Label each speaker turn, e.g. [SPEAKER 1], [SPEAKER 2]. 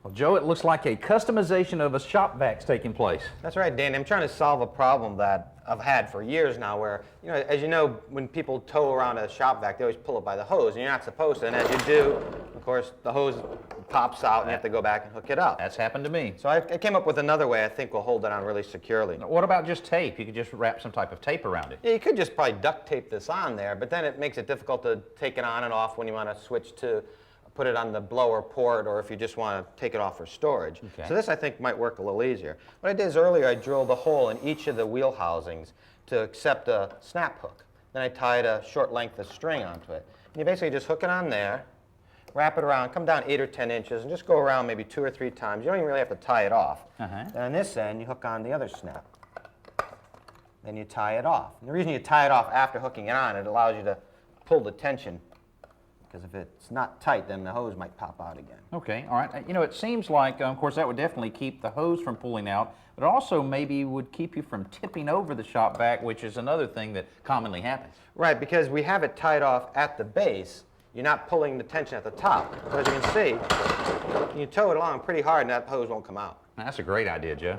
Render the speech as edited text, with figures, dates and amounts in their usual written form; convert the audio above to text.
[SPEAKER 1] Well, Joe, it looks like a customization of a shop vac's taking place.
[SPEAKER 2] That's right, Danny. I'm trying to solve a problem that I've had for years now where, as you know, when people tow around a shop vac, they always pull it by the hose, and you're not supposed to. And as you do, of course, the hose pops out, and you have to go back and hook it up.
[SPEAKER 1] That's happened to me.
[SPEAKER 2] So I came up with another way I think will hold it on really securely.
[SPEAKER 1] What about just tape? You could just wrap some type of tape around it.
[SPEAKER 2] Yeah, you could just probably duct tape this on there, but then it makes it difficult to take it on and off when you want to switch to put it on the blower port, or if you just want to take it off for storage.
[SPEAKER 1] Okay.
[SPEAKER 2] So this, I think, might work a little easier. What I did is earlier I drilled a hole in each of the wheel housings to accept a snap hook. Then I tied a short length of string onto it. And you basically just hook it on there, wrap it around, come down 8 or 10 inches, and just go around maybe 2 or 3 times. You don't even really have to tie it off. Then on this end, you hook on the other snap. Then you tie it off. And the reason you tie it off after hooking it on, it allows you to pull the tension. Because if it's not tight, then the hose might pop out again.
[SPEAKER 1] Okay, all right. It seems like, of course, that would definitely keep the hose from pulling out, but it also maybe would keep you from tipping over the shop vac, which is another thing that commonly happens.
[SPEAKER 2] Right, because we have it tied off at the base. You're not pulling the tension at the top. So as you can see, you tow it along pretty hard and that hose won't come out.
[SPEAKER 1] That's a great idea, Joe.